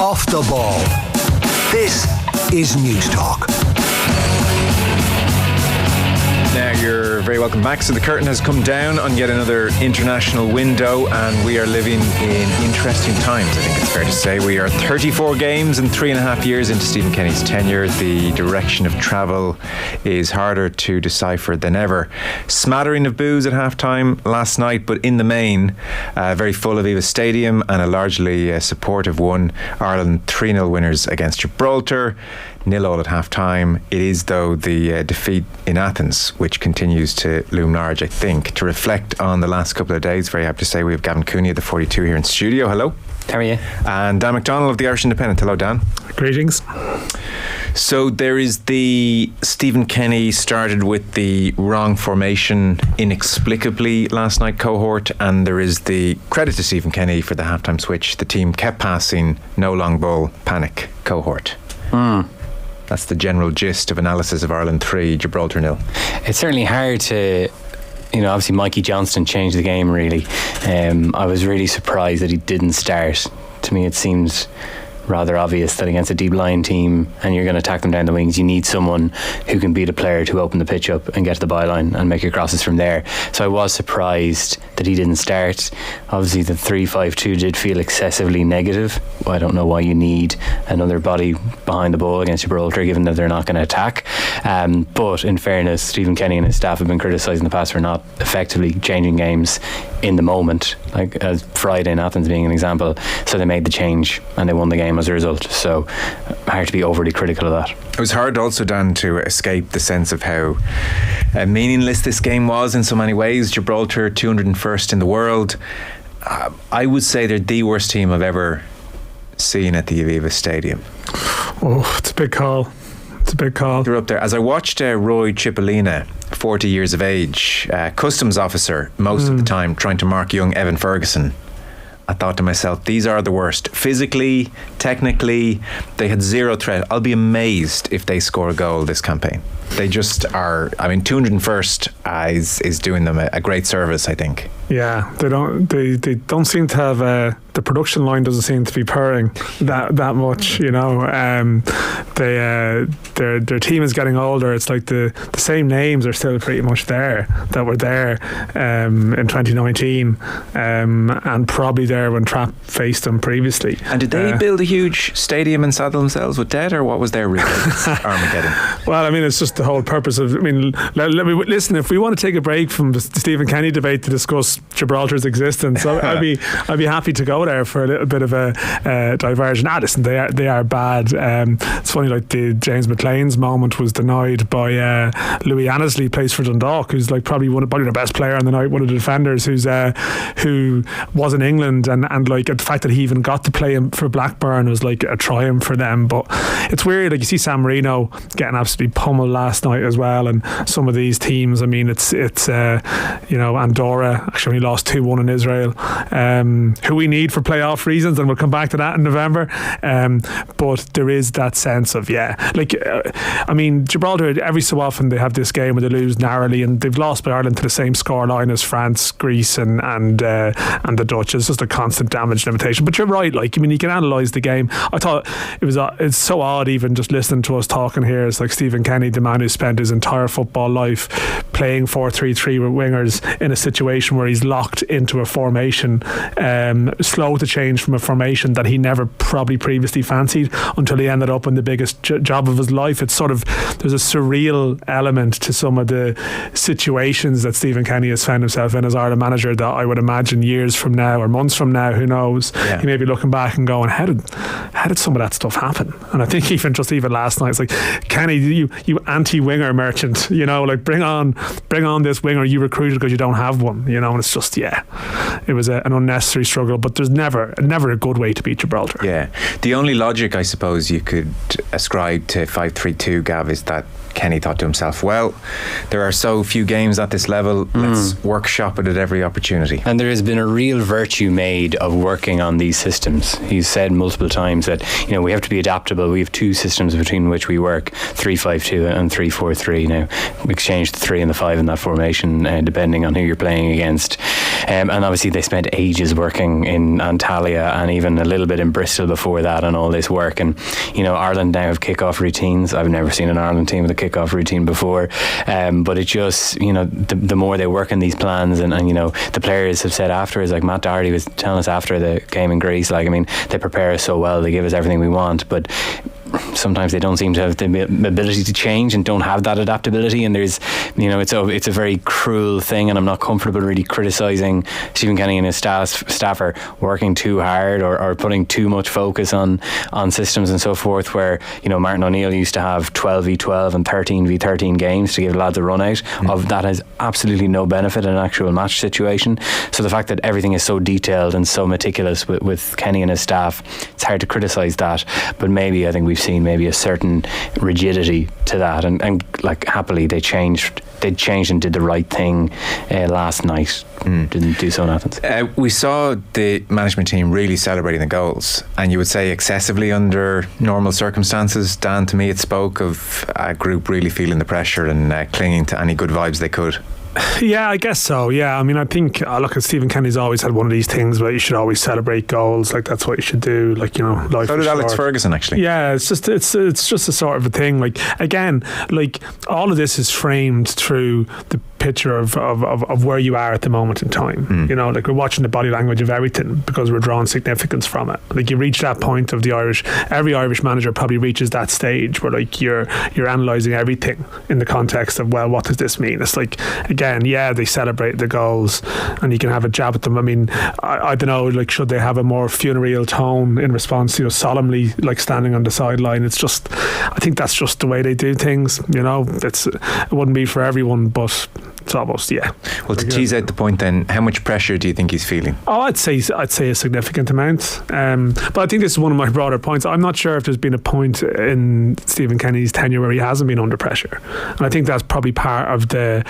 Off the ball. This is News Talk. Now you're very welcome back. So the curtain has come down on yet another international window, and we are living in interesting times, I think it's fair to say. We are 34 games and 3.5 years into Stephen Kenny's tenure. The direction of travel is harder to decipher than ever. Smattering of boos at half-time last night, but in the main, very full Aviva Stadium and a largely supportive one. Ireland 3-0 winners against Gibraltar. 0-0 at half-time. It is, though, the defeat in Athens which continues to loom large, I think. To reflect on the last couple of days, very happy to say we have Gavin Cooney at the 42 here in studio. Hello. How are you? And Dan McDonnell of the Irish Independent. Hello, Dan. Greetings. So there is the Stephen Kenny started with the wrong formation inexplicably last night cohort, and there is the credit to Stephen Kenny for the halftime switch. The team kept passing, no long ball, panic cohort. That's the general gist of analysis of Ireland 3, Gibraltar 0. It's certainly hard to, obviously Mikey Johnston changed the game really. I was really surprised that he didn't start. To me it seems rather obvious that against a deep line team and you're going to attack them down the wings, you need someone who can be the player to open the pitch up and get to the byline and make your crosses from there. So I was surprised that he didn't start. Obviously the 3-5-2 did feel excessively negative. I don't know why you need another body behind the ball against Gibraltar given that they're not going to attack, but in fairness, Stephen Kenny and his staff have been criticised in the past for not effectively changing games in the moment, like as Friday in Athens being an example. So they made the change and they won the game as a result. So hard to be overly critical of that. It was hard also, Dan, to escape the sense of how meaningless this game was in so many ways. Gibraltar 201st in the world. I would say they're the worst team I've ever seen at the Aviva Stadium. Oh, it's a big call. It's a big call. They're up there. As I watched Roy Cipollina, 40 years of age, customs officer most of the time, trying to mark young Evan Ferguson, I thought to myself, these are the worst. Physically, technically, they had zero threat. I'll be amazed if they score a goal this campaign. They just are. I mean, 201st is doing them a great service, I think. Yeah, they don't seem to have the production line doesn't seem to be purring that much. Their team is getting older. It's like the same names are still pretty much there that were there in 2019 and probably there when Trapp faced them previously. And did they build a huge stadium and saddle themselves with debt, or what was their route Armageddon? Well, I mean, it's just the whole purpose of. I mean, let me listen. If we want to take a break from the Stephen Kenny debate to discuss Gibraltar's existence, I'd be happy to go there for a little bit of a diversion. Listen, they are bad. It's funny, like the James McLean's moment was denied by Louis Annesley, plays for Dundalk, who's like probably the best player on the night, one of the defenders, who was in England, and like the fact that he even got to play him for Blackburn was like a triumph for them. But it's weird, like you see San Marino getting absolutely pummeled last night as well, and some of these teams, I mean, it's Andorra actually only lost 2-1 in Israel, who we need for playoff reasons, and we'll come back to that in November, but there is that sense of I mean, Gibraltar, every so often they have this game where they lose narrowly, and they've lost by Ireland to the same scoreline as France, Greece and the Dutch. It's just a constant damage limitation. But you're right, like, I mean, you can analyse the game. I thought it's so odd even just listening to us talking here. It's like Stephen Kenny, the man who spent his entire football life playing 4-3-3 with wingers in a situation where he's locked into a formation, slow to change from a formation that he never probably previously fancied until he ended up in the biggest job of his life. It's sort of, there's a surreal element to some of the situations that Stephen Kenny has found himself in as Ireland manager that I would imagine years from now or months from now, who knows, he may be looking back and going, how did some of that stuff happen? And I think even last night, it's like, Kenny, you anti-winger merchant, like bring on this winger you recruited because you don't have one, and it's just, it was an unnecessary struggle, but there's never a good way to beat Gibraltar. Yeah, the only logic I suppose you could ascribe to 5-3-2, Gav, is that Kenny thought to himself, well, there are so few games at this level, let's workshop it at every opportunity. And there has been a real virtue made of working on these systems. He's said multiple times that we have to be adaptable. We have two systems between which we work, 3-5-2 and 3-4-3. Now we exchange the 3 and the 5 in that formation depending on who you're playing against. And obviously they spent ages working in Antalya and even a little bit in Bristol before that and all this work. And, you know, Ireland now have kick-off routines. I've never seen an Ireland team with a kick-off routine before. But it just, you know, the more they work in these plans and, you know, the players have said afterwards, like Matt Doherty was telling us after the game in Greece, like, I mean, they prepare us so well, they give us everything we want, but sometimes they don't seem to have the ability to change and don't have that adaptability. And there's, you know, it's a very cruel thing, and I'm not comfortable really criticising Stephen Kenny and his staff for working too hard or putting too much focus on systems and so forth, where, you know, Martin O'Neill used to have 12v12 and 13v13 games to give lads a run out of. That has absolutely no benefit in an actual match situation. So the fact that everything is so detailed and so meticulous with Kenny and his staff, it's hard to criticise that, but maybe I think we've seen maybe a certain rigidity to that, and like happily they changed and did the right thing last night. Didn't do so in Athens. We saw the management team really celebrating the goals, and you would say excessively under normal circumstances. Dan, to me it spoke of a group really feeling the pressure and clinging to any good vibes they could. Yeah, I guess so. Yeah, I mean, I think look, at Stephen Kenny's always had one of these things where you should always celebrate goals. Like, that's what you should do. Like, you know, life. So did Alex Ferguson, actually. Yeah, it's just a sort of a thing. Like, again, like all of this is framed through the picture of where you are at the moment in time. You know, like we're watching the body language of everything because we're drawing significance from it. Like, you reach that point of every Irish manager probably reaches that stage where like you're analysing everything in the context of, well, what does this mean? It's like, again, yeah, they celebrate the goals and you can have a jab at them. I mean, I don't know, like, should they have a more funereal tone in response, you know, solemnly like standing on the sideline? It's just, I think that's just the way they do things, you know. It wouldn't be for everyone, but it's almost, yeah. Well, to tease out the point then, how much pressure do you think he's feeling? Oh, I'd say a significant amount. But I think this is one of my broader points. I'm not sure if there's been a point in Stephen Kenny's tenure where he hasn't been under pressure. And I think that's probably part of the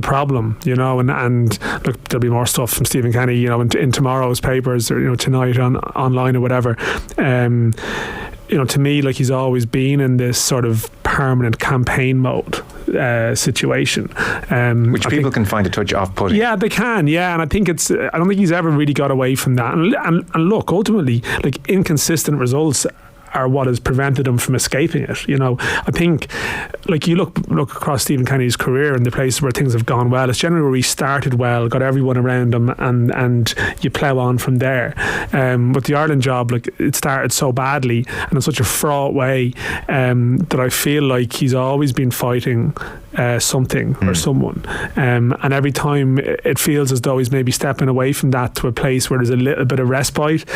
problem, you know, and look, there'll be more stuff from Stephen Kenny, you know, in tomorrow's papers or, you know, tonight online or whatever. You know, to me, like, he's always been in this sort of permanent campaign mode situation, which people can find a touch off-putting. Yeah, they can. Yeah, and I think I don't think he's ever really got away from that. And look, ultimately, like, inconsistent results are what has prevented him from escaping it. You know, I think, like, you look across Stephen Kenny's career and the places where things have gone well, it's generally where he started well, got everyone around him, and you plough on from there. But the Ireland job, like, it started so badly and in such a fraught way that I feel like he's always been fighting something or someone, and every time it feels as though he's maybe stepping away from that to a place where there's a little bit of respite.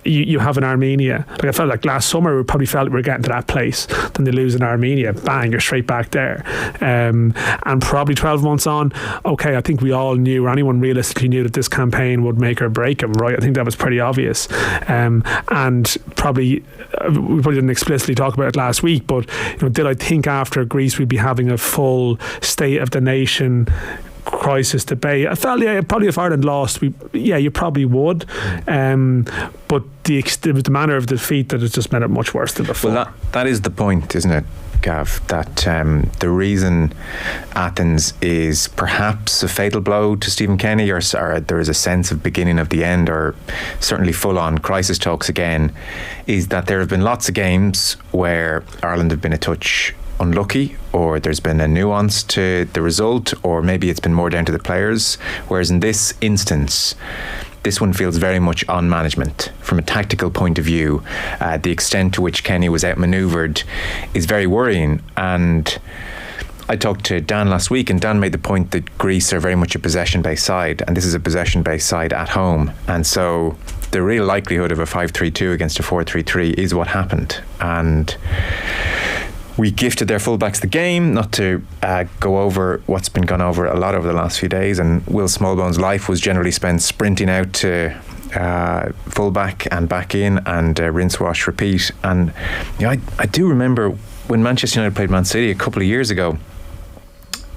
You have in Armenia, like, I felt like last summer we probably felt we were getting to that place. Then they lose in Armenia, bang, you're straight back there. And probably 12 months on, okay, I think we all knew, or anyone realistically knew, that this campaign would make or break him, right? I think that was pretty obvious. And probably we probably didn't explicitly talk about it last week, but, you know, did I think after Greece we'd be having a full State of the Nation crisis debate? I felt, yeah, probably if Ireland lost, you probably would. But it was the manner of defeat that has just made it much worse than before. Well, that is the point, isn't it, Gav? That the reason Athens is perhaps a fatal blow to Stephen Kenny, or there is a sense of beginning of the end, or certainly full-on crisis talks again, is that there have been lots of games where Ireland have been a touch unlucky, or there's been a nuance to the result, or maybe it's been more down to the players, whereas in this instance, this one feels very much on management. From a tactical point of view, the extent to which Kenny was outmanoeuvred is very worrying. And I talked to Dan last week, and Dan made the point that Greece are very much a possession-based side, and this is a possession-based side at home, and so the real likelihood of a 5-3-2 against a 4-3-3 is what happened. And we gifted their fullbacks the game, not to go over what's been gone over a lot over the last few days, and Will Smallbone's life was generally spent sprinting out to fullback and back in, and rinse, wash, repeat. And, you know, I do remember when Manchester United played Man City a couple of years ago,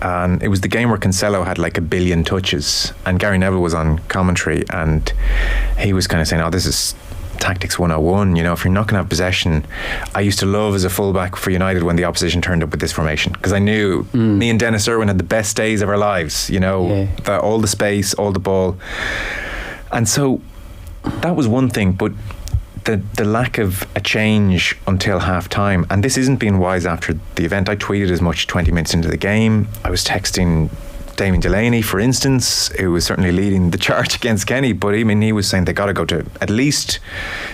and it was the game where Cancelo had like 1 billion touches, and Gary Neville was on commentary, and he was kind of saying, oh, this is tactics 101. If you're not going to have possession, I used to love as a fullback for United when the opposition turned up with this formation, because I knew me and Dennis Irwin had the best days of our lives. All the space, all the ball, and so that was one thing. But the lack of a change until half time, and this isn't being wise after the event. I tweeted as much 20 minutes into the game. I was texting Damien Delaney, for instance, who was certainly leading the charge against Kenny, but he was saying they got to go to at least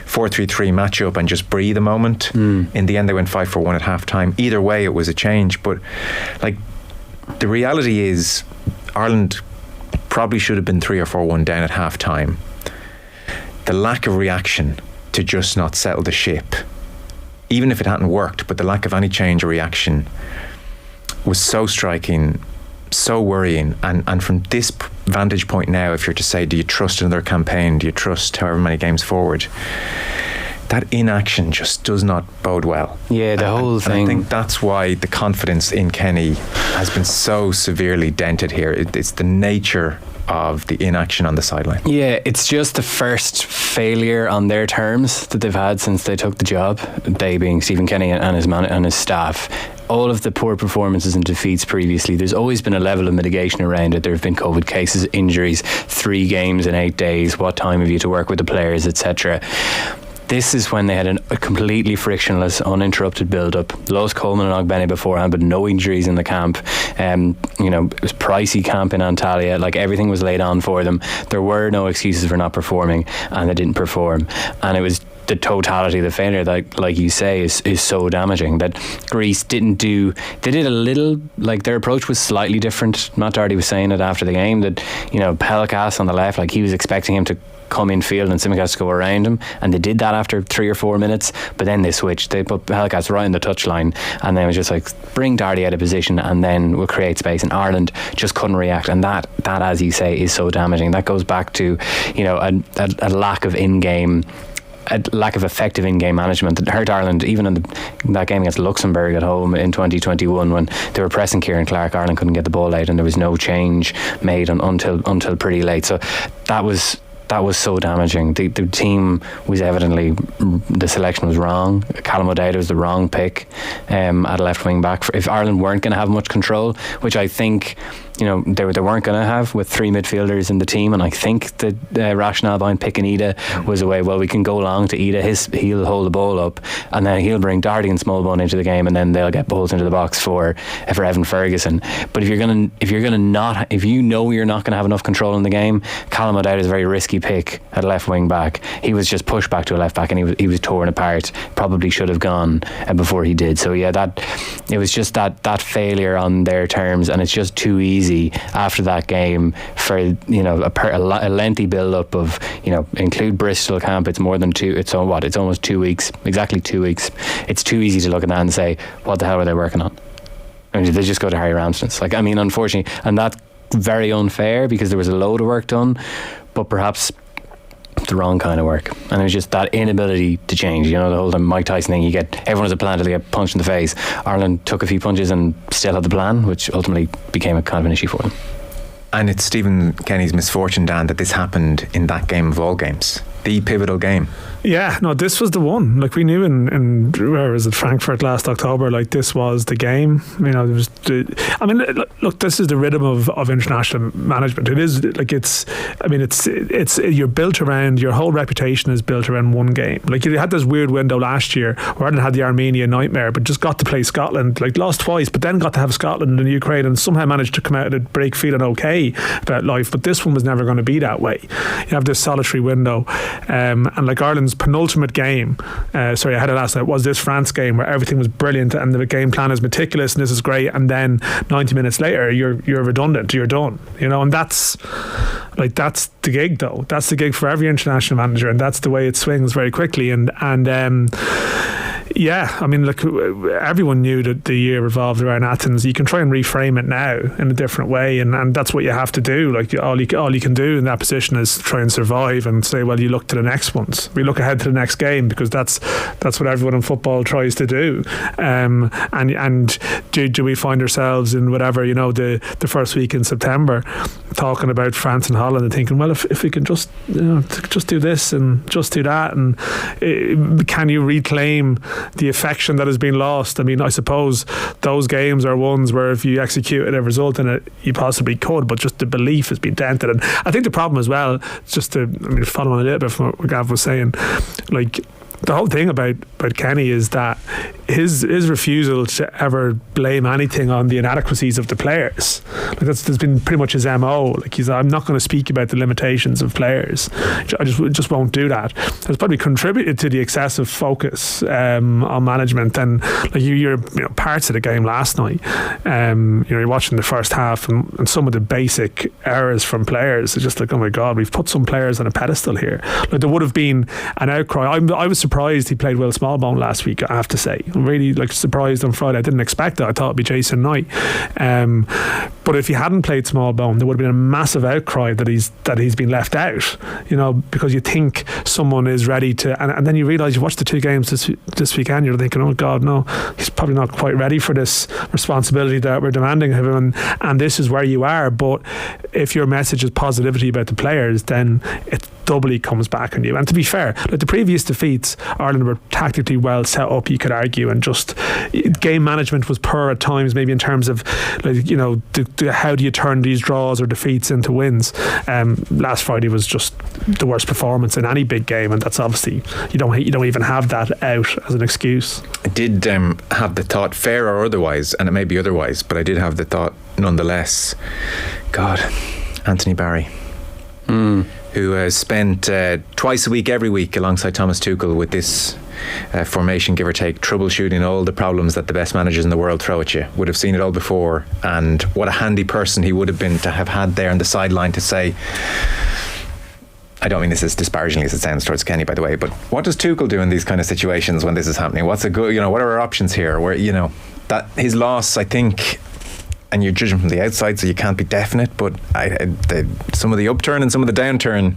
4-3-3 matchup and just breathe a moment. In the end, they went 5-4-1 at half time. Either way, it was a change. But the reality is, Ireland probably should have been 3 or 4-1 down at half time. The lack of reaction to just not settle the ship, even if it hadn't worked, but the lack of any change or reaction was so striking, so worrying. And from this vantage point now, if you're to say, do you trust another campaign, do you trust however many games forward, that inaction just does not bode well. Yeah, the whole thing. I think that's why the confidence in Kenny has been so severely dented here. It's the nature of the inaction on the sideline. Yeah, it's just the first failure on their terms that they've had since they took the job, they being Stephen Kenny and his staff. All of the poor performances and defeats previously, there's always been a level of mitigation around it. There have been COVID cases, injuries, 3 games in 8 days, what time have you to work with the players, etc. This is when they had a completely frictionless, uninterrupted build-up. Lost Coleman and Ogbene beforehand, but no injuries in the camp. It was pricey camp in Antalya. Everything was laid on for them. There were no excuses for not performing, and they didn't perform. And it was the totality of the failure that, like you say, is so damaging. That Greece didn't do. They did a little. Their approach was slightly different. Matt Doherty was saying it after the game that Pelkas on the left, he was expecting him to come in field and Tsimikas to go around him, and they did that after 3 or 4 minutes, but then they switched. They put Pelkas right in the touchline, and then it was just bring Doherty out of position and then we'll create space, and Ireland just couldn't react. And that as you say is so damaging. That goes back to a lack of a lack of effective in-game management that hurt Ireland even in that game against Luxembourg at home in 2021, when they were pressing Kieran Clark. Ireland couldn't get the ball out and there was no change made until pretty late. So that was so damaging. The team was evidently, the selection was wrong. Callum O'Dowd was the wrong pick at left wing back. If Ireland weren't going to have much control, which I think they weren't going to have with 3 midfielders in the team, and I think the rationale behind picking Ida was we can go long to Ida. He'll hold the ball up, and then he'll bring Doherty and Smallbone into the game, and then they'll get balls into the box for Evan Ferguson. But if you're not going to have enough control in the game, Callum O'Dowd is a very risky pick at left wing back. He was just pushed back to a left back, and he was torn apart. Probably should have gone before he did. So yeah, it was just that failure on their terms, and it's just too easy after that game for a lengthy build up of include Bristol camp. It's more than 2. It's almost 2 weeks, exactly 2 weeks. It's too easy to look at that and say, what the hell are they working on? Did they just go to Harry Ramsden's? Unfortunately, and that's very unfair because there was a load of work done, but perhaps the wrong kind of work. And it was just that inability to change. The whole Mike Tyson thing, everyone has a plan till they get punched in the face. Ireland took a few punches and still had the plan, which ultimately became a kind of an issue for them. And it's Stephen Kenny's misfortune, Dan, that this happened in that game of all games, the pivotal game. Yeah, no, this was the one. We knew in where was it, Frankfurt last October, this was the game. Look, this is the rhythm of international management. It is it's you're built around, your whole reputation is built around one game. You had this weird window last year where Ireland had the Armenia nightmare, but just got to play Scotland, lost twice, but then got to have Scotland and Ukraine and somehow managed to come out of the break feeling okay about life. But this one was never going to be that way. You have this solitary window, and Ireland's penultimate game, I had it last night, was this France game where everything was brilliant and the game plan is meticulous and this is great, and then 90 minutes later you're redundant, you're done, and that's the gig though. That's the gig for every international manager, and that's the way it swings very quickly. And Yeah, I mean, look, everyone knew that the year revolved around Athens. You can try and reframe it now in a different way, and that's what you have to do. Like, all you can do in that position is try and survive and say, well, you look to the next ones. We look ahead to the next game, because that's what everyone in football tries to do. And do we find ourselves in whatever, the first week in September talking about France and Holland and thinking, well, if we can just do this and just do that, and can you reclaim the affection that has been lost? I mean, I suppose those games are ones where if you executed a result in it, you possibly could, but just the belief has been dented. And I think the problem as well, just to follow on a little bit from what Gavin was saying, like, the whole thing about Kenny is that his refusal to ever blame anything on the inadequacies of the players. Like, that's been pretty much his MO. Like, I'm not going to speak about the limitations of players. I just won't do that. It's probably contributed to the excessive focus on management. And like, you're parts of the game last night. You're watching the first half, and some of the basic errors from players. It's just like, oh my God, we've put some players on a pedestal here. Like, there would have been an outcry. I was surprised he played Will Smallbone last week, I have to say. I'm really surprised on Friday. I didn't expect it. I thought it'd be Jason Knight. But if he hadn't played Smallbone, there would have been a massive outcry that he's been left out. Because you think someone is ready to, and then you realise, you watch the two games this weekend, you're thinking, oh God, no, he's probably not quite ready for this responsibility that we're demanding of him, and this is where you are. But if your message is positivity about the players, then it doubly comes back on you. And to be fair, like, the previous defeats, Ireland were tactically well set up, you could argue, and just game management was poor at times, maybe in terms of, like, how do you turn these draws or defeats into wins. Last Friday was just the worst performance in any big game, and that's obviously, you don't even have that out as an excuse. I did have the thought, fair or otherwise, and it may be otherwise, but I did have the thought nonetheless, God, Anthony Barry, who has spent twice a week, every week, alongside Thomas Tuchel with this formation, give or take, troubleshooting all the problems that the best managers in the world throw at you. Would have seen it all before, and what a handy person he would have been to have had there on the sideline to say, I don't mean this as disparagingly as it sounds towards Kenny, by the way, but what does Tuchel do in these kind of situations when this is happening? What's a good, what are our options here? Where, that his loss, I think, and you're judging from the outside, so you can't be definite, but some of the upturn and some of the downturn,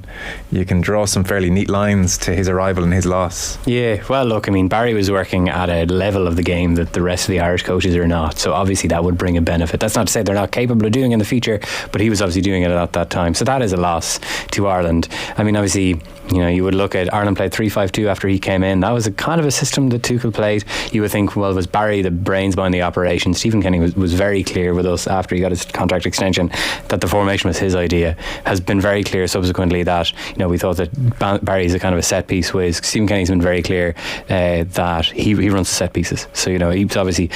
you can draw some fairly neat lines to his arrival and his loss. Yeah, well, look, I mean, Barry was working at a level of the game that the rest of the Irish coaches are not, so obviously that would bring a benefit. That's not to say they're not capable of doing it in the future, but he was obviously doing it at that time, so that is a loss to Ireland. I mean, obviously, you would look at Ireland played 3-5-2 after he came in. That was a kind of a system that Tuchel played. You would think, well, was Barry the brains behind the operation? Stephen Kenny was very clear with us after he got his contract extension that the formation was his idea. Has been very clear subsequently that we thought that Barry's a kind of a set piece whiz. Stephen Kenny's been very clear that he runs the set pieces. So he was obviously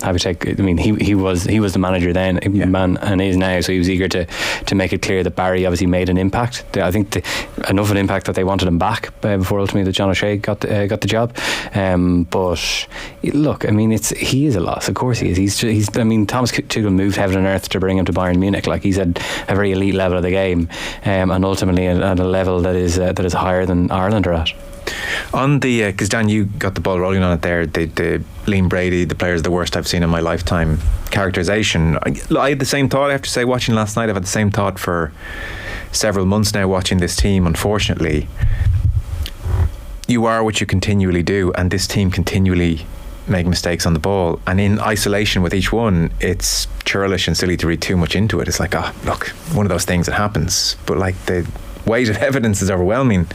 I would take. I mean, he was the manager then, and is now. So he was eager to make it clear that Barry obviously made an impact. I think enough of an impact that they wanted him back before ultimately that John O'Shea got the job. But look, I mean, he is a loss. Of course he is. He's. I mean, Thomas Tuchel moved heaven and earth to bring him to Bayern Munich. Like, he's at a very elite level of the game, and ultimately at a level that is higher than Ireland are at. On the because Dan, you got the ball rolling on it there. The Liam Brady, the player's the worst I've seen in my lifetime characterisation. I had the same thought. I have to say, watching last night, I've had the same thought for several months now. Watching this team, unfortunately, you are what you continually do, and this team continually make mistakes on the ball, and in isolation with each one, it's churlish and silly to read too much into it. It's like, look, one of those things that happens, but like, the weight of evidence is overwhelming.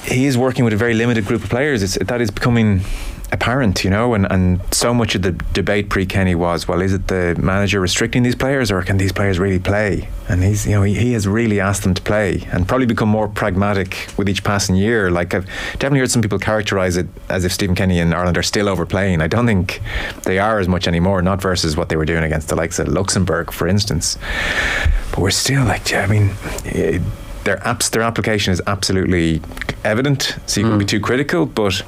He is working with a very limited group of players. That is becoming apparent, and so much of the debate pre-Kenny was, well, is it the manager restricting these players, or can these players really play? And he's, he has really asked them to play, and probably become more pragmatic with each passing year. Like, I've definitely heard some people characterise it as if Stephen Kenny and Ireland are still overplaying. I don't think they are as much anymore, not versus what they were doing against the likes of Luxembourg, for instance. But we're still like, I mean, their application is absolutely evident, so you couldn't be too critical, but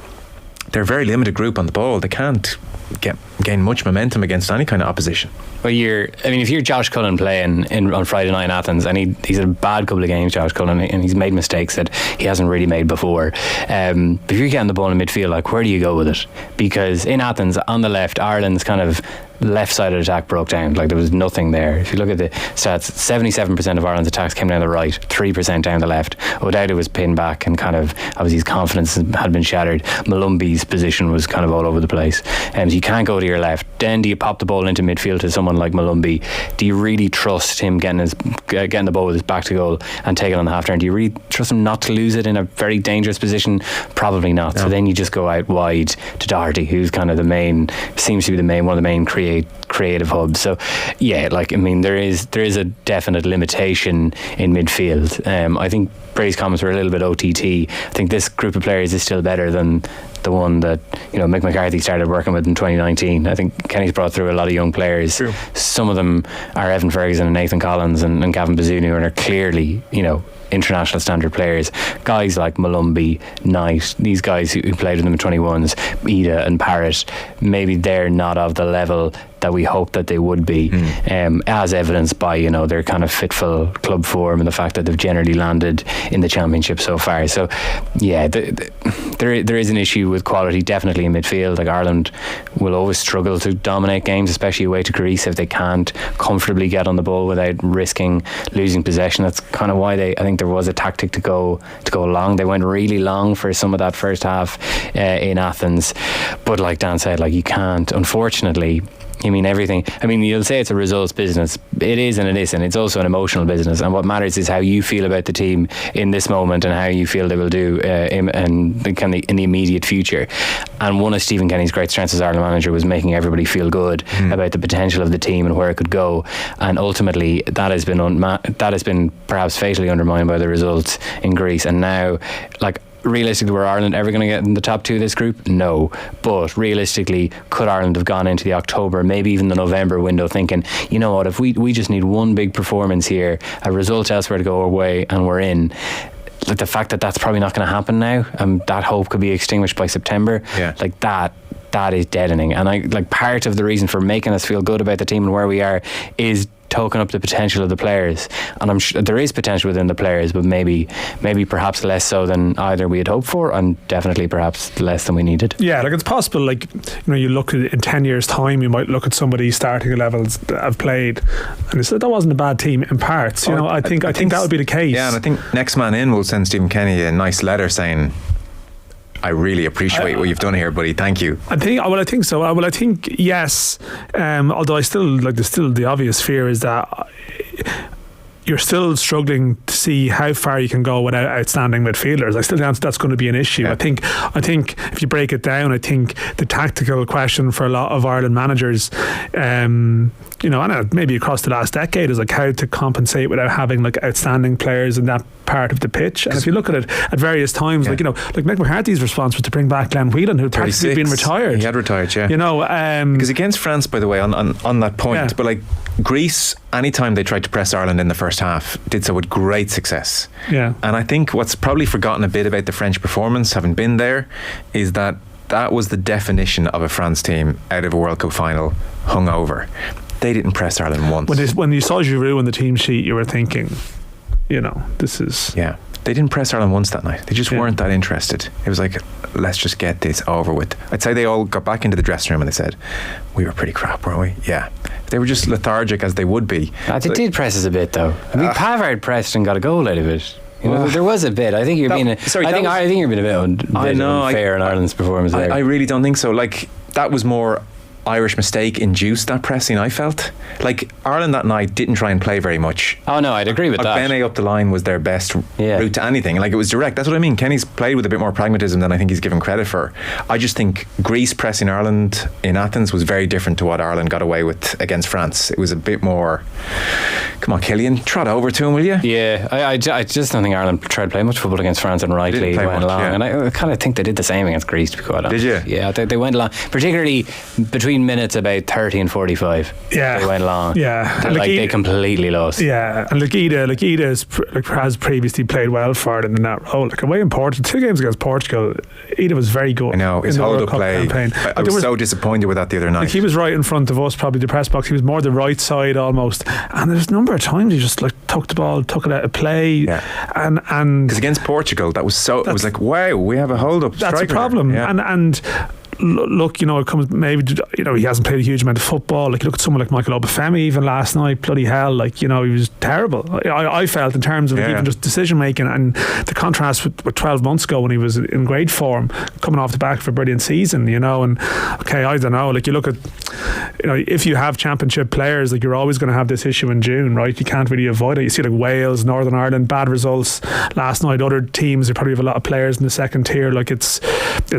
they're a very limited group on the ball. They can't get gain much momentum against any kind of opposition. Well, if you're Josh Cullen playing on Friday night in Athens, and he's had a bad couple of games, Josh Cullen, and he's made mistakes that he hasn't really made before. But if you're getting the ball in midfield, like, where do you go with it? Because in Athens, on the left, Ireland's kind of left side of the attack broke down. Like, there was nothing there. If you look at the stats, 77% of Ireland's attacks came down the right, 3% down the left. O'Dowda was pinned back, and kind of obviously his confidence had been shattered. Malumbi's position was kind of all over the place. So you can't go to your left. Then do you pop the ball into midfield to someone like Malumbi? Do you really trust him getting the ball with his back to goal and taking on the half turn? Do you really trust him not to lose it in a very dangerous position? Probably not. No. So then you just go out wide to Doherty, who's kind of seems to be one of the main creative hubs. So yeah, there is a definite limitation in midfield. I think Brady's comments were a little bit OTT. I think this group of players is still better than the one that Mick McCarthy started working with in 2019. I think Kenny's brought through a lot of young players. True. Some of them are Evan Ferguson and Nathan Collins and Gavin Bazunu, and are clearly international standard players. Guys like Malumbi, Knight, these guys who played with them in 21s, Ida and Parrott, maybe they're not of the level that we hope that they would be, as evidenced by their kind of fitful club form and the fact that they've generally landed in the championship so far. So yeah, there is an issue with quality definitely in midfield. Like, Ireland will always struggle to dominate games, especially away to Greece, if they can't comfortably get on the ball without risking losing possession. That's kind of why I think there was a tactic to go long. They went really long for some of that first half in Athens, but like Dan said, you can't, unfortunately. Everything. You'll say it's a results business. It is and it isn't. It's also an emotional business. And what matters is how you feel about the team in this moment and how you feel they will do in the immediate future. And one of Stephen Kenny's great strengths as Ireland manager was making everybody feel good about the potential of the team and where it could go. And ultimately, that has been perhaps fatally undermined by the results in Greece. And now, realistically, were Ireland ever going to get in the top two of this group? No. But realistically, could Ireland have gone into the October, maybe even the November window thinking, you know what, if we just need one big performance here, a result elsewhere to go our way, and we're in. The fact that that's probably not going to happen now, that hope could be extinguished by September. Yeah. That is deadening. And part of the reason for making us feel good about the team and where we are is token up the potential of the players, and I'm sure there is potential within the players, but maybe perhaps less so than either we had hoped for, and definitely perhaps less than we needed. Yeah, it's possible. You look at it in 10 years' time, you might look at somebody starting at levels that have played, and it's, that wasn't a bad team in parts. I think that would be the case. Yeah, and I think next man in will send Stephen Kenny a nice letter saying, I really appreciate what you've done here, buddy. Thank you. I think so. I think yes. Although I still there's still the obvious fear is that you're still struggling to see how far you can go without outstanding midfielders. I still think that's going to be an issue. Yeah. I think if you break it down, I think the tactical question for a lot of Ireland managers, and maybe across the last decade, is how to compensate without having outstanding players in that part of the pitch. And if you look at it at various times, Mick McCarthy's response was to bring back Glenn Whelan, who had practically been retired. He had retired, yeah. Because against France, by the way, on that point, but Greece, anytime they tried to press Ireland in the first half, did so with great success. Yeah. And I think what's probably forgotten a bit about the French performance, having been there, is that was the definition of a France team out of a World Cup final, hungover. They didn't press Ireland once. When you saw Giroud on the team sheet, you were thinking, this is... Yeah. They didn't press Ireland once that night. They just weren't that interested. It was let's just get this over with. I'd say they all got back into the dressing room and they said, we were pretty crap, weren't we? Yeah. They were just lethargic, as they would be. They did press us a bit, though. Pavard pressed and got a goal out of it. There was a bit. I think you're being. I think you're being a bit unfair in Ireland's performance there. I really don't think so. That was more Irish mistake induced that pressing, I felt. Ireland that night didn't try and play very much. Oh no, I'd agree with that. Bene up the line was their best route to anything. It was direct. That's what I mean. Kenny's played with a bit more pragmatism than I think he's given credit for. I just think Greece pressing Ireland in Athens was very different to what Ireland got away with against France. It was a bit more, come on Killian, trot over to him, will you? Yeah, I just don't think Ireland tried to play much football against France and rightly went along. Yeah. And I kind of think they did the same against Greece, to be quite honest. Did you? Yeah, they went along, particularly between between minutes about 30 and 45. Yeah. They went long. Yeah. They completely lost. Yeah, and Ida has previously played well for it in that role. Like away in Portugal, 2 games against Portugal, Ida was very good. I know, his hold-up play. I was so disappointed with that the other night. Like he was right in front of us, probably the press box. He was more the right side almost. And there's a number of times he just like took the ball, took it out of play. Yeah. And because against Portugal, it was like, wow, we have a hold-up striker. That's a problem. Yeah. And look, it comes maybe, he hasn't played a huge amount of football. Like, you look at someone like Michael Obafemi even last night, bloody hell, he was terrible. I felt in terms of even just decision making, and the contrast with 12 months ago when he was in great form, coming off the back of a brilliant season, and okay, I don't know, you look at, if you have championship players, you're always going to have this issue in June, right? You can't really avoid it. You see Wales, Northern Ireland, bad results last night. Other teams, they probably have a lot of players in the second tier. It's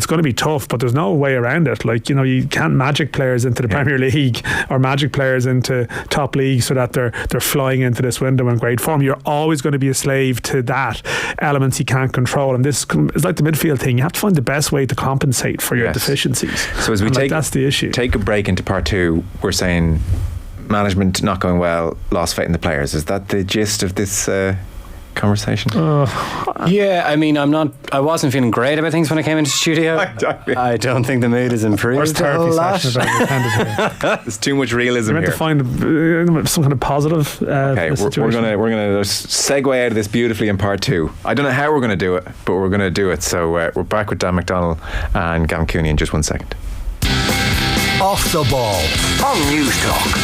going to be tough, but there's no way around it. You can't magic players into the Premier League or magic players into top leagues so that they're flying into this window in great form. You're always going to be a slave to that elements you can't control, and this is like the midfield thing. You have to find the best way to compensate for your deficiencies. So as we that's the issue. Take a break into part 2, we're saying management not going well, lost faith in the players. Is that the gist of this conversation? Yeah, I wasn't feeling great about things when I came into the studio. I don't think the mood is improved. Where's therapy session There's too much realism here. We're meant to find some kind of positive okay, we're gonna segue out of this beautifully in part 2. I don't know how we're going to do it, but we're going to do it. So we're back with Dan McDonnell and Gavin Cooney in just 1 second. Off the ball on News Talk.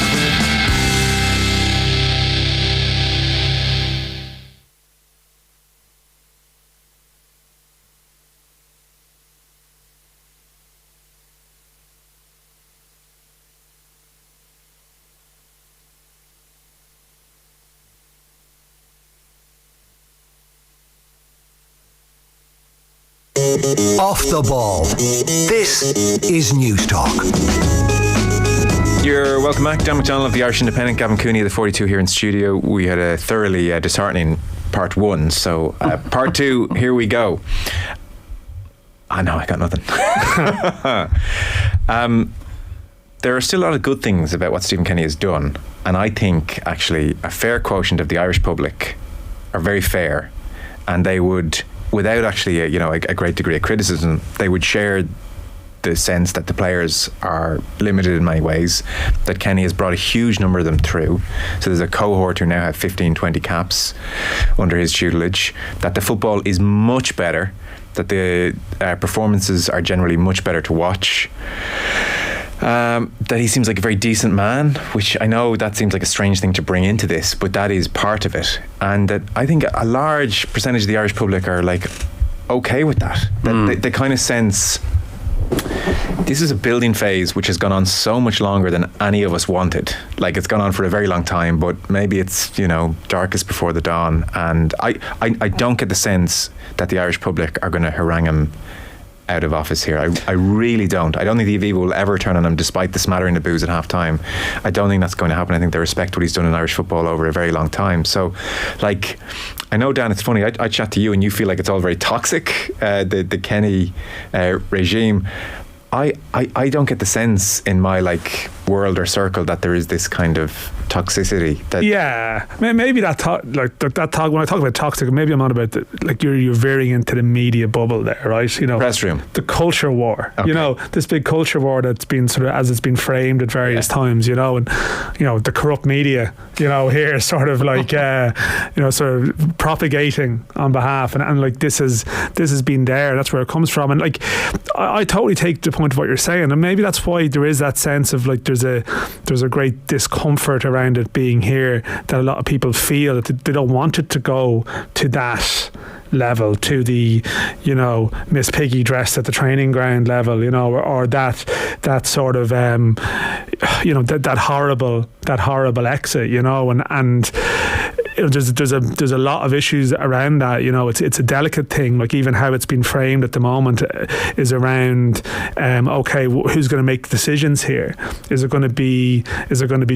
Off the ball. This is News Talk. You're welcome back. Dan McDonnell of the Irish Independent, Gavin Cooney of the 42 here in studio. We had a thoroughly disheartening part 1, so part 2, here we go. I know, I got nothing. There are still a lot of good things about what Stephen Kenny has done, and I think actually a fair quotient of the Irish public are very fair, and they would, without actually a great degree of criticism, they would share the sense that the players are limited in many ways, that Kenny has brought a huge number of them through. So there's a cohort who now have 15, 20 caps under his tutelage, that the football is much better, that the performances are generally much better to watch, that he seems like a very decent man, which I know that seems like a strange thing to bring into this, but that is part of it. And that I think a large percentage of the Irish public are okay with that. They kind of sense this is a building phase which has gone on so much longer than any of us wanted. It's gone on for a very long time, but maybe it's darkest before the dawn. And I don't get the sense that the Irish public are going to harangue him out of office here. I really don't. I don't think the Aviva will ever turn on him despite the smattering of boos at half time. I don't think that's going to happen. I think they respect what he's done in Irish football over a very long time. So I know, Dan, it's funny, I chat to you and you feel like it's all very toxic, the Kenny regime. I don't get the sense in my world or circle that there is this kind of toxicity. Maybe that talk, that talk, when I talk about toxic, maybe I'm on about you're veering into the media bubble there, right? Press room, the culture war. Okay. This big culture war that's been sort of, as it's been framed at various times, and the corrupt media, here sort of sort of propagating on behalf, and this has been there. That's where it comes from, and I totally take the point of what you're saying, and maybe that's why there is that sense of there's a great discomfort around it being here, that a lot of people feel that they don't want it to go to that level, to the Miss Piggy dressed at the training ground level, or that sort of that horrible exit, and there's a lot of issues around that. It's a delicate thing. Like, even how it's been framed at the moment is around who's going to make decisions here? Is it going to be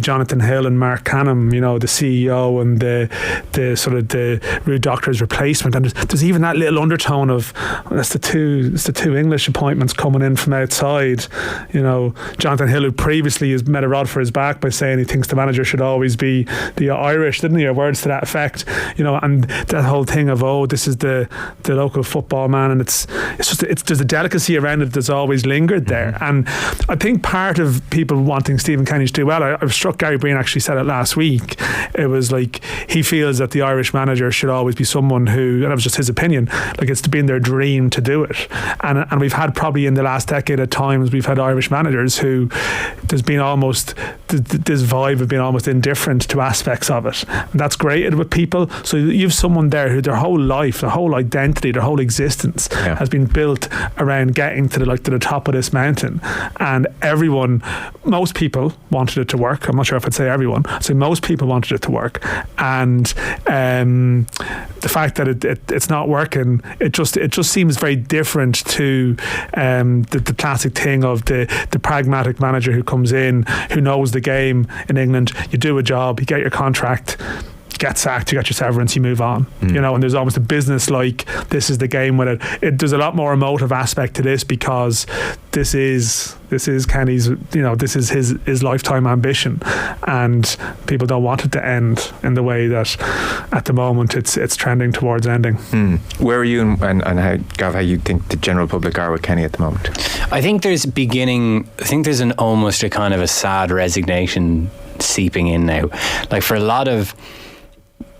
Jonathan Hill and Mark Canham, the CEO and the sort of the Rude Doctor's replacement? And there's even that little undertone of it's the two English appointments coming in from outside. Jonathan Hill, who previously has met a rod for his back by saying he thinks the manager should always be the Irish, didn't he? Or words to that effect. And that whole thing of this is the local football man, and it's there's a delicacy around it that's always lingered there. And I think part of people wanting Stephen Kenny to do well, I was struck Gary Breen actually said it last week. It was like he feels that the Irish manager should always be someone who, and that was just his opinion, like it's been their dream to do it. And we've had probably in the last decade at times we've had Irish managers who there's been almost this vibe of being almost indifferent to aspects of it. And that's great with people. So you have someone there who their whole life, their whole identity, their whole existence has been built around getting to the top of this mountain. And most people wanted it to work. I'm not sure if I'd say everyone. I'd say most people wanted it to work. And the fact that it's not working, it just seems very different to the classic thing of the pragmatic manager who comes in, who knows the game in England. You do a job, you get your contract, you get sacked, you get your severance, you move on. And there's almost a business like this is the game with it. There's a lot more emotive aspect to this because this is Kenny's, this is his lifetime ambition, and people don't want it to end in the way that at the moment it's trending towards ending. Where are you and how, Gav, how you think the general public are with Kenny at the moment? I think there's almost a kind of a sad resignation seeping in now. Like, for a lot of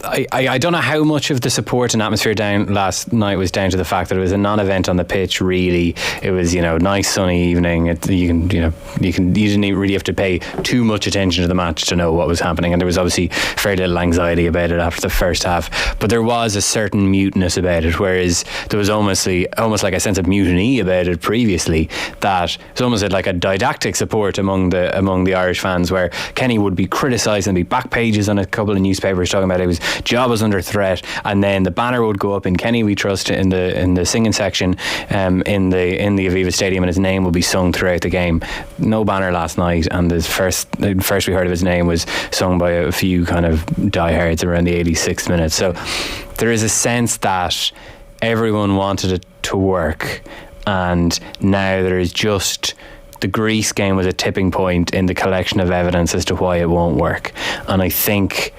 I don't know how much of the support and atmosphere down last night was down to the fact that it was a non-event on the pitch. Really, it was nice sunny evening. You didn't really have to pay too much attention to the match to know what was happening, and there was obviously very little anxiety about it after the first half. But there was a certain muteness about it, whereas there was almost like a sense of mutiny about it previously. That it was almost like a didactic support among the Irish fans, where Kenny would be criticised and be back pages on a couple of newspapers talking about it was job was under threat, and then the banner would go up in Kenny We Trust in the singing section in the Aviva Stadium, and his name would be sung throughout the game. No banner last night, and the first we heard of his name was sung by a few kind of diehards around the 86th minute. So there is a sense that everyone wanted it to work, and now there is just the Greece game was a tipping point in the collection of evidence as to why it won't work. And I think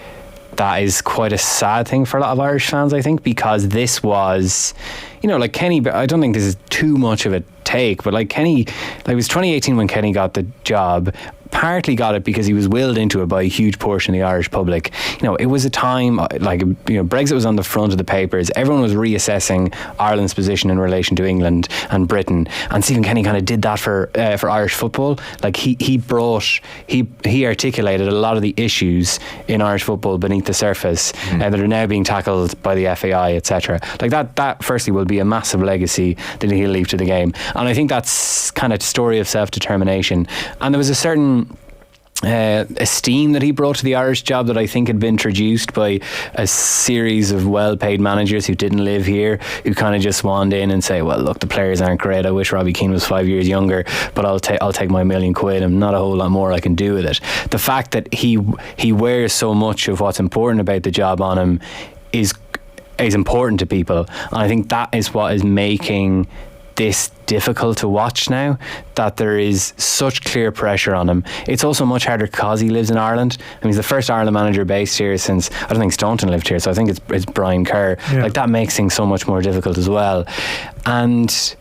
that is quite a sad thing for a lot of Irish fans, I think, because this was, like Kenny, I don't think this is too much of a take, but like Kenny, it was 2018 when Kenny got the job. Partly got it because he was willed into it by a huge portion of the Irish public. It was a time Brexit was on the front of the papers. Everyone was reassessing Ireland's position in relation to England and Britain, and Stephen Kenny kind of did that for Irish football. Like he articulated a lot of the issues in Irish football beneath the surface that are now being tackled by the FAI, etc. Like that firstly will be a massive legacy that he'll leave to the game, and I think that's kind of story of self-determination. And there was a certain esteem that he brought to the Irish job that I think had been introduced by a series of well-paid managers who didn't live here, who kind of just wand in and say, well, look, the players aren't great, I wish Robbie Keane was 5 years younger, but I'll take my £1 million and not a whole lot more I can do with it. The fact that he wears so much of what's important about the job on him is important to people, and I think that is what is making this difficult to watch now, that there is such clear pressure on him. It's also much harder because he lives in Ireland. I mean, he's the first Ireland manager based here since, I don't think Staunton lived here, so I think it's Brian Kerr. Like, that makes things so much more difficult as well. And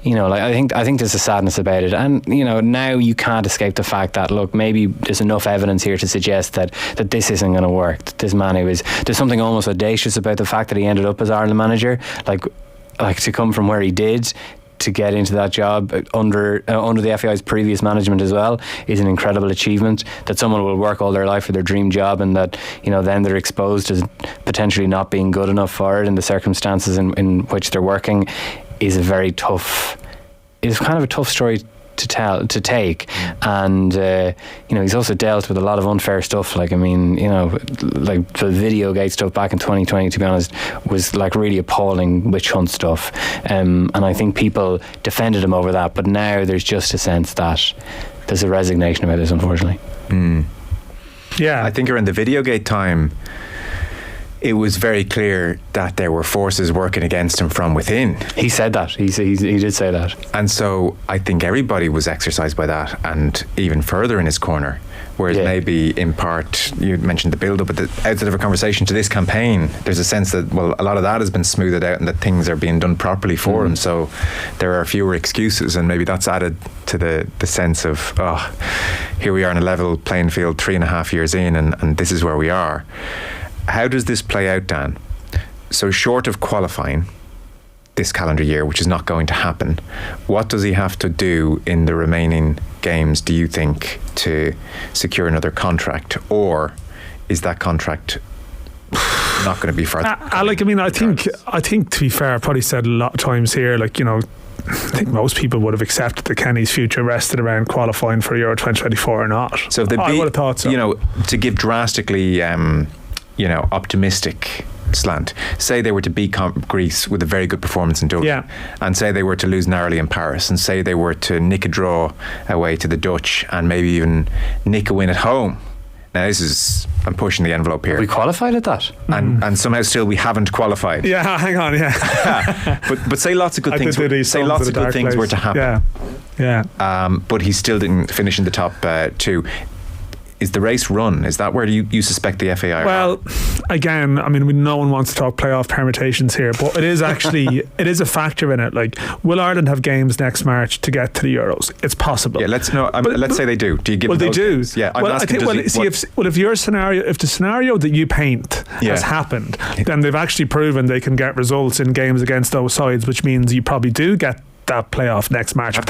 I think there's a sadness about it, and now you can't escape the fact that, look, maybe there's enough evidence here to suggest that this isn't going to work. That this man there's something almost audacious about the fact that he ended up as Ireland manager, like to come from where he did to get into that job under the FAI's previous management as well is an incredible achievement. That someone will work all their life for their dream job, and that then they're exposed as potentially not being good enough for it in the circumstances in which they're working is kind of a tough story to take, and he's also dealt with a lot of unfair stuff. Like, I mean, like the Videogate stuff back in 2020, to be honest, was like really appalling witch hunt stuff, and I think people defended him over that, but now there's just a sense that there's a resignation about this, unfortunately. Yeah, I think around the Videogate time, it was very clear that there were forces working against him from within. He said that. He did say that. And so I think everybody was exercised by that, and even further in his corner. Whereas maybe in part, you mentioned the build-up, but outside of a conversation to this campaign, there's a sense that, well, a lot of that has been smoothed out and that things are being done properly for him. So there are fewer excuses, and maybe that's added to the sense of, here we are on a level playing field 3.5 years in, and this is where we are. How does this play out, Dan? So short of qualifying this calendar year, which is not going to happen, what does he have to do in the remaining games, do you think, to secure another contract? Or is that contract not going to be further? I think to be fair, I probably said a lot of times here, I think most people would have accepted that Kenny's future rested around qualifying for Euro 2024 or not. So if I would have thought so. To give drastically optimistic slant, say they were to beat Greece with a very good performance in Dublin, and say they were to lose narrowly in Paris, and say they were to nick a draw away to the Dutch, and maybe even nick a win at home. Now I'm pushing the envelope here. We qualified at that, and somehow still we haven't qualified. Yeah, hang on, but say lots of good things. Say lots of good things were to happen. But he still didn't finish in the top 2. Is the race run? Is that where you suspect the FAI are? Well, again, no one wants to talk playoff permutations here, but it is actually it is a factor in it. Like, will Ireland have games next March to get to the Euros? It's possible. Yeah, let's say they do. Do you give them those do. Games? Yeah, if the scenario that you paint has happened, then they've actually proven they can get results in games against those sides, which means you probably do get that playoff next March. Have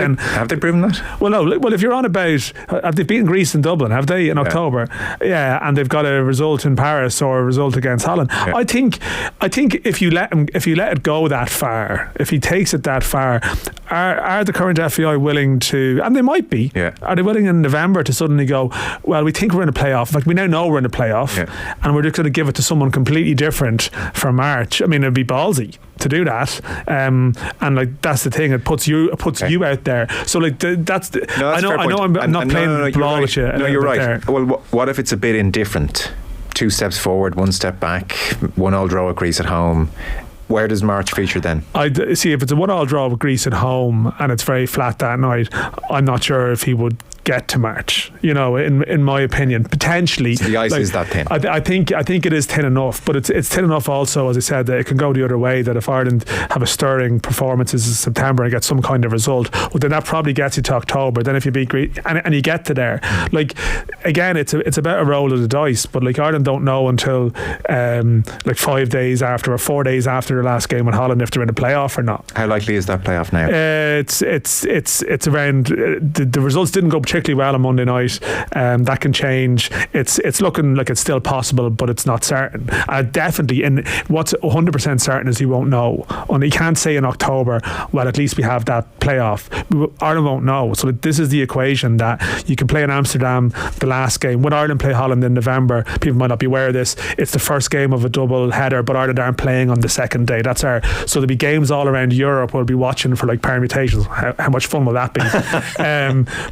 they proven that? Well, no. Well, if you're on about, have they beaten Greece and Dublin? Have they in October? Yeah, and they've got a result in Paris or a result against Holland. Yeah. I think if you let it go that far, if he takes it that far, are the current FAI willing to? And they might be. Yeah. Are they willing in November to suddenly go, well, we think we're in a playoff. Like, we now know we're in a playoff, and we're just going to give it to someone completely different for March. It'd be ballsy to do that, and like that's the thing. It puts you out there. So like that's the, I know I'm not playing ball with you. No, you're right. There. Well, what if it's a bit indifferent? 2 steps forward, 1 step back, 1-1 draw at Greece at home. Where does March feature then? I see if it's a 1-1 draw with Greece at home and it's very flat that night, I'm not sure if he would get to March, in my opinion. Potentially. So the ice is that thin? I think it is thin enough, but it's thin enough also, as I said, that it can go the other way, that if Ireland have a stirring performances in September and get some kind of result, well, then that probably gets you to October. Then if you beat Greece and you get to there, like, again, it's about a roll of the dice, but like Ireland don't know until 5 days after or 4 days after their last game with Holland if they're in a playoff or not. How likely is that playoff now? It's around the results didn't go particularly well on Monday night. That can change. It's looking like it's still possible, but it's not certain. Definitely, and what's 100% certain is he won't know. And he can't say in October, well, at least we have that playoff. Ireland won't know. So this is the equation that you can play in Amsterdam the last game. When Ireland play Holland in November, people might not be aware of this, it's the first game of a double header, but Ireland aren't playing on the second day. So there'll be games all around Europe. We'll be watching for like permutations. How much fun will that be?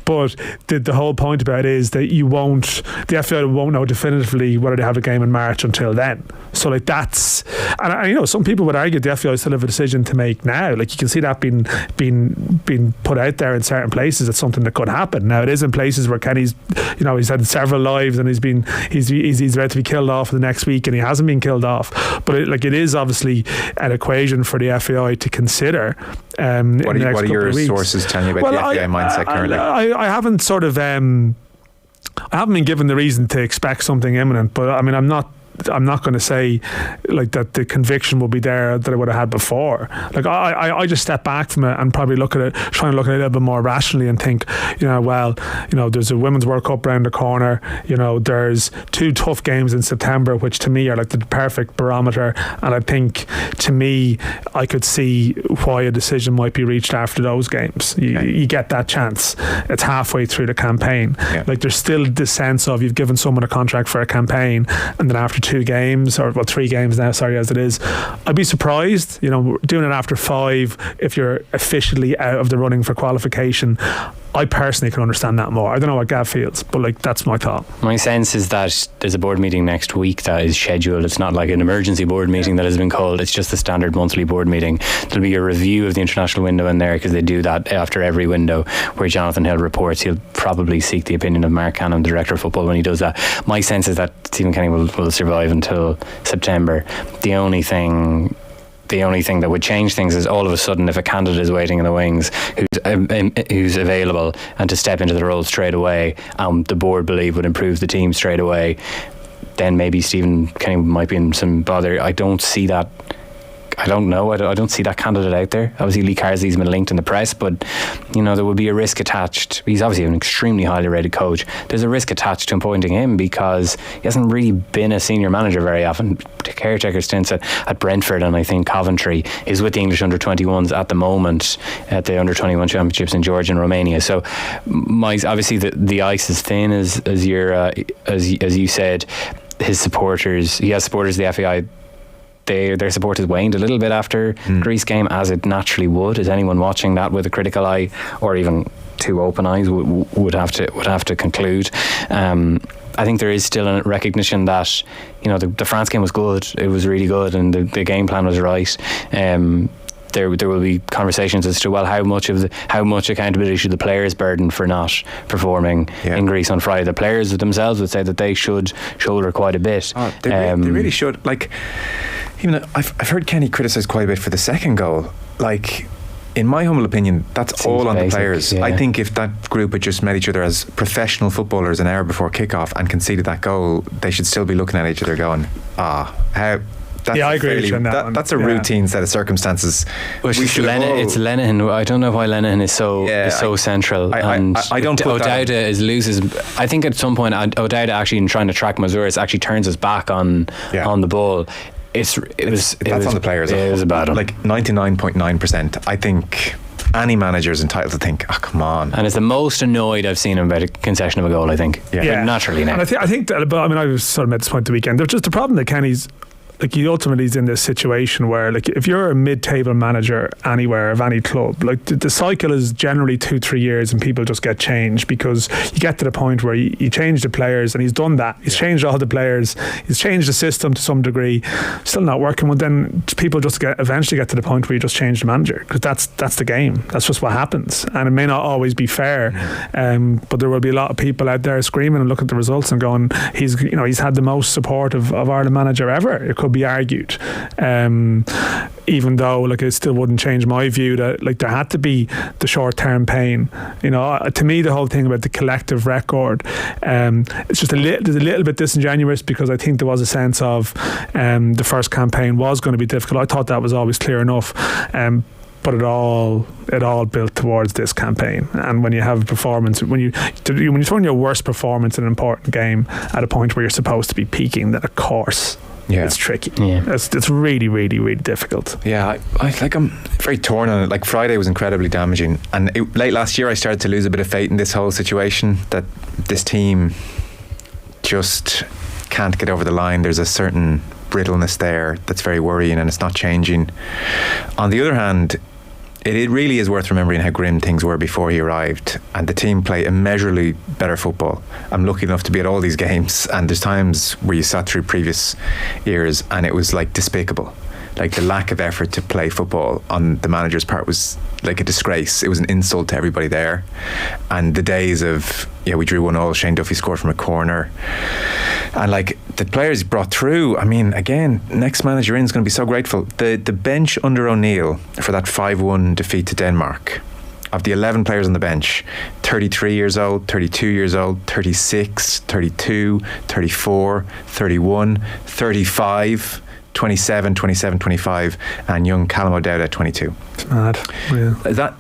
But the whole point about it is that the FAI won't know definitively whether they have a game in March until then. So like that's, and some people would argue the FAI still have a decision to make now. Like, you can see that being put out there in certain places. It's something that could happen. Now it is in places where Kenny's, he's had several lives and he's about to be killed off the next week and he hasn't been killed off. But it is obviously an equation for the FAI to consider. What are your sources telling you about the FAI mindset currently? I haven't I haven't been given the reason to expect something imminent, but I'm not going to say like that the conviction will be there that I would have had before. Like I just step back from it and probably try and look at it a little bit more rationally and think, there's a Women's World Cup round the corner. There's 2 tough games in September, which to me are like the perfect barometer. And I think, to me, I could see why a decision might be reached after those games. You get that chance. It's halfway through the campaign. Yeah. Like, there's still this sense of you've given someone a contract for a campaign, and then after 2 games, or 3 games now, sorry, as it is, I'd be surprised. Doing it after 5, if you're officially out of the running for qualification, I personally can understand that more. I don't know what Gav feels, but that's my thought. My sense is that there's a board meeting next week that is scheduled. It's not like an emergency board meeting that has been called. It's just the standard monthly board meeting. There'll be a review of the international window in there, because they do that after every window, where Jonathan Hill reports. He'll probably seek the opinion of Mark Cannon, the director of football, when he does that. My sense is that Stephen Kenny will survive until September. The only thing that would change things is, all of a sudden, if a candidate is waiting in the wings who's available and to step into the role straight away, the board believe would improve the team straight away, then maybe Stephen Kenny might be in some bother. I don't see that. I don't know. I don't see that candidate out there. Obviously, Lee Carsley's been linked in the press, but there would be a risk attached. He's obviously an extremely highly rated coach. There's a risk attached to appointing him, because he hasn't really been a senior manager very often. Caretaker stints at Brentford, and I think Coventry. Is with the English under-21s at the moment at the under-21 championships in Georgia and Romania. So, obviously the ice is thin, as you said. His supporters, he has supporters of the FAI. Their support has waned a little bit after Greece game, as it naturally would, as anyone watching that with a critical eye, or even 2 open eyes, would have to conclude. I think there is still a recognition that the France game was good. It was really good, and the game plan was right. There will be conversations as to how much accountability should the players burden for not performing in Greece on Friday. The players themselves would say that they should shoulder quite a bit. They really should. Even I've heard Kenny criticised quite a bit for the second goal. In my humble opinion, that's all on the players. I think if that group had just met each other as professional footballers an hour before kickoff and conceded that goal, they should still be looking at each other going, how. I agree with you on that one. That's a routine set of circumstances. It's Lenihan. I don't know why Lenihan is so central. I don't put O'Dowda loses. I think at some point O'Dowda, actually, in trying to track Mazouris, actually turns his back on the ball. That's on the players. It was a bad one. 99.9%. I think any manager is entitled to think, come on. And it's the most annoyed I've seen him about a concession of a goal, I think. Yeah. Naturally now. And I think that, but I sort of made this point the weekend. There's just a problem that Kenny's he ultimately is in this situation where, if you're a mid-table manager anywhere of any club, the cycle is generally 2-3 years, and people just get changed, because you get to the point where you change the players, and he's done that. He's changed all the players. He's changed the system to some degree. Still not working. Well, then people just eventually get to the point where you just change the manager, because that's the game. That's just what happens, and it may not always be fair. But there will be a lot of people out there screaming and looking at the results and going, he's had the most support of Ireland manager ever. It could be argued, even though it still wouldn't change my view that there had to be the short-term pain. To me, the whole thing about the collective record, it's just a little bit disingenuous, because I think there was a sense of the first campaign was going to be difficult. I thought that was always clear enough. But it all built towards this campaign. And when you have a performance, when you throw in your worst performance in an important game at a point where you're supposed to be peaking, then of course it's tricky. It's really, really, really difficult. I'm very torn on it. Friday was incredibly damaging, and late last year I started to lose a bit of faith in this whole situation, that this team just can't get over the line. There's a certain brittleness there that's very worrying, and it's not changing. On the other hand, it really is worth remembering how grim things were before he arrived, and the team play immeasurably better football. I'm lucky enough to be at all these games, and there's times where you sat through previous years and it was despicable. The lack of effort to play football on the manager's part was a disgrace. It was an insult to everybody there. And the days of we drew 1-1, Shane Duffy scored from a corner, and the players brought through. Again, next manager in is going to be so grateful. The bench under O'Neill for that 5-1 defeat to Denmark, of the 11 players on the bench, 33 years old, 32 years old, 36, 32, 34, 31, 35, 27, 25, and young Callum O'Dowda at 22. It's mad. Yeah.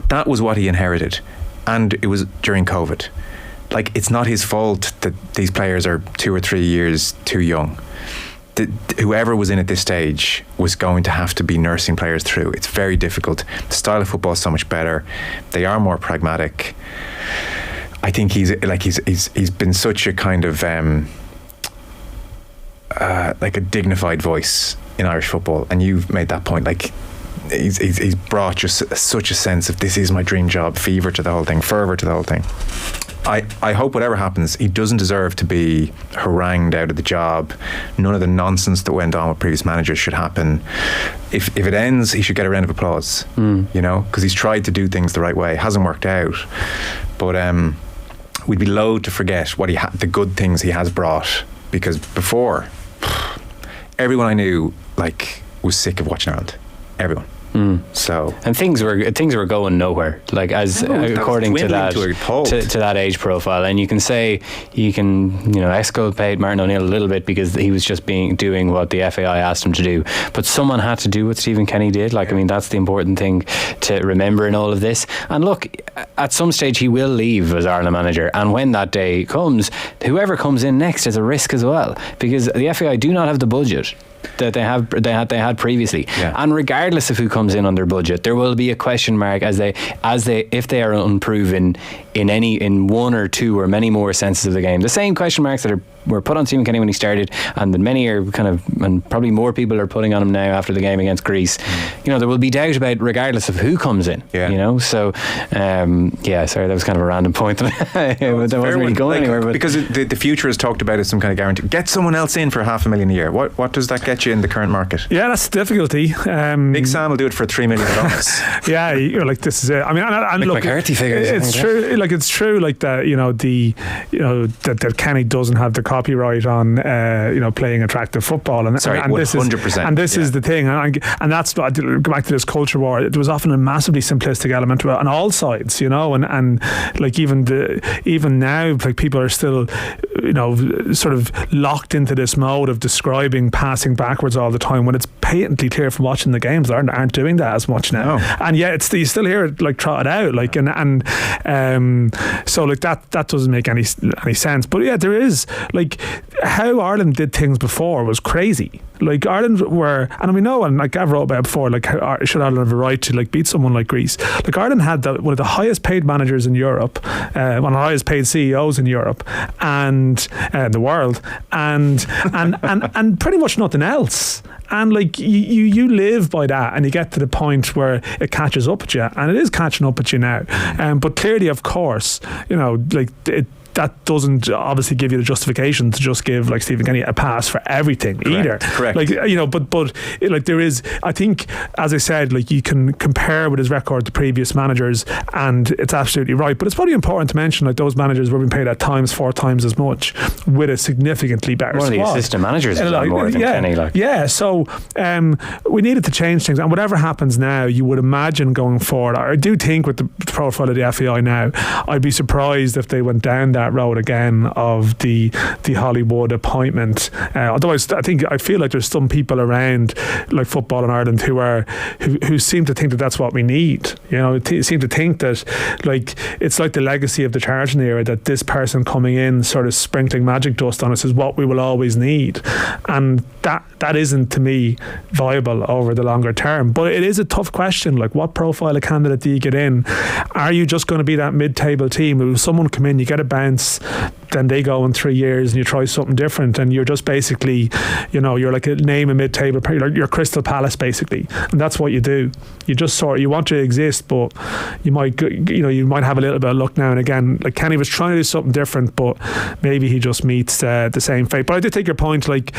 That was what he inherited. and it was during COVID. Like, it's not his fault that these players are 2 or 3 years too young. Whoever was in at this stage was going to have to be nursing players through. It's very difficult. The style of football is so much better. They are more pragmatic. I think he's been such a kind of like a dignified voice in Irish football, and you've made that point. Like, he's brought just such a sense of this is my dream job, fever to the whole thing, fervour to the whole thing. I hope whatever happens, he doesn't deserve to be harangued out of the job. None of the nonsense that went on with previous managers should happen. If it ends, he should get a round of applause, you know, because he's tried to do things the right way. It hasn't worked out, but we'd be loath to forget what the good things he has brought, because before, everyone I knew was sick of watching Ireland. Everyone. So, and things were going nowhere, like, as according to that age profile. And you can exculpate Martin O'Neill a little bit because he was just doing what the FAI asked him to do, but someone had to do what Stephen Kenny did. Like, I mean, that's the important thing to remember in all of this. And look, at some stage he will leave as Ireland manager, and when that day comes, whoever comes in next is a risk as well, because the FAI do not have the budget that they had previously, and regardless of who comes in on their budget, there will be a question mark if they are unproven in one or two or many more senses of the game. The same question marks that were put on Stephen Kenny when he started, and that many are and probably more people are putting on him now after the game against Greece. You know, there will be doubt about regardless of who comes in. You know, so sorry, that was kind of a random point. That wasn't really going anywhere. But because the future is talked about as some kind of guarantee. Get someone else in for $500,000 a year. What does that get you in the current market? Yeah, that's the difficulty. Big Sam will do it for $3 million. Yeah, you're like, this is it. I mean, and look, McCarthy figures. It's true. Like, it's true. Like that. That Kenny doesn't have the copyright on playing attractive football, and 100%. And this is the thing, and that's go back to this culture war. There was often a massively simplistic element to it on all sides, and like even now, like, people are still sort of locked into this mode of describing passing backwards all the time, when it's patently clear from watching the games aren't doing that as much now. And yet you still hear it like trotted out, like, so like that doesn't make any sense. But yeah, there is, like, how Ireland did things before was crazy. Like, Ireland were, and we know, and like Gav wrote about before, like, should Ireland have a right to like beat someone like Greece? Like, Ireland had one of the highest paid managers in Europe, one of the highest paid CEOs in Europe and the world, and pretty much nothing else. And like, you live by that, and you get to the point where it catches up at you, and it is catching up at you now. But clearly, of course, that doesn't obviously give you the justification to just give like Stephen Kenny a pass for everything. Correct. Like, but like, there is, I think, as I said, like, you can compare with his record to previous managers, and it's absolutely right. But it's probably important to mention, like, those managers were being paid at times 4 times as much with a significantly better squad. One of the assistant managers is on more than Kenny. Like. Yeah, so we needed to change things, and whatever happens now, you would imagine going forward, I do think with the profile of the FAI now, I'd be surprised if they went down that road again of the Hollywood appointment. Although I feel like there's some people around, like, football in Ireland who seem to think that that's what we need. Seem to think that, like, it's like the legacy of the Charlton era, that this person coming in sort of sprinkling magic dust on us is what we will always need, and that isn't, to me, viable over the longer term. But it is a tough question. Like, what profile of candidate do you get in? Are you just going to be that mid-table team who someone come in, you get a bounce, then they go in 3 years and you try something different, and you're just basically, you're like a name a mid-table, you're Crystal Palace basically, and that's what you do. You just you want to exist, but you might have a little bit of luck now and again. Like, Kenny was trying to do something different, but maybe he just meets the same fate. But I did take your point, like,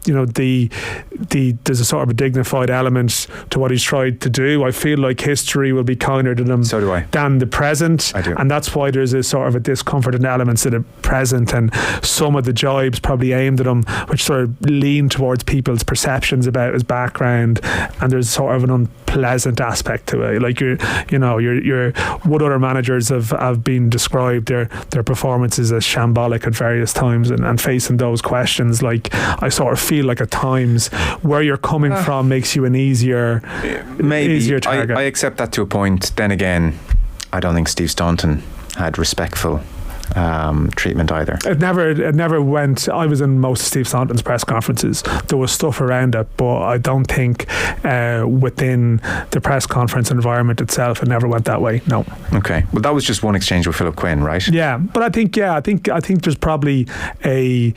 there's a sort of a dignified element to what he's tried to do. I feel like history will be kinder to them than the present. I do. And that's why there's a sort of a discomfort in the elements of the present, and some of the jibes probably aimed at him, which sort of lean towards people's perceptions about his background, and there's sort of an unpleasant aspect to it. Like, what other managers have been described their performances as shambolic at various times, and facing those questions, like, I sort of feel like at times where you're coming from makes you an easier target. I accept that to a point. Then again, I don't think Steve Staunton had respectful treatment either. It never went. I was in most of Steve Staunton's press conferences. There was stuff around it, but I don't think within the press conference environment itself it never went that way. No. Okay. Well, that was just one exchange with Philip Quinn, right? Yeah, but I think there's probably I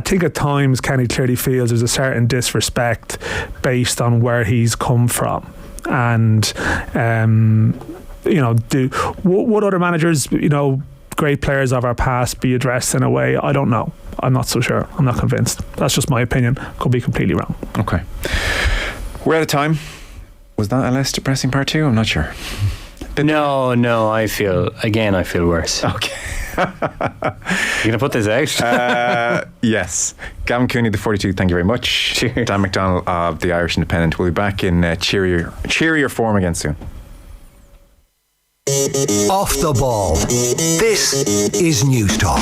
think at times Kenny clearly feels there's a certain disrespect based on where he's come from, and would other managers, great players of our past be addressed in a way? I don't know. I'm not so sure. I'm not convinced. That's just my opinion. Could be completely wrong. Okay. We're out of time. Was that a less depressing part too? I'm not sure. No, I feel worse. Okay. You gonna put this out? Yes. Gavin Cooney, the 42, thank you very much. Cheers. Dan McDonnell of the Irish Independent. We'll be back in cheerier form again soon. Off the ball. This is News Talk.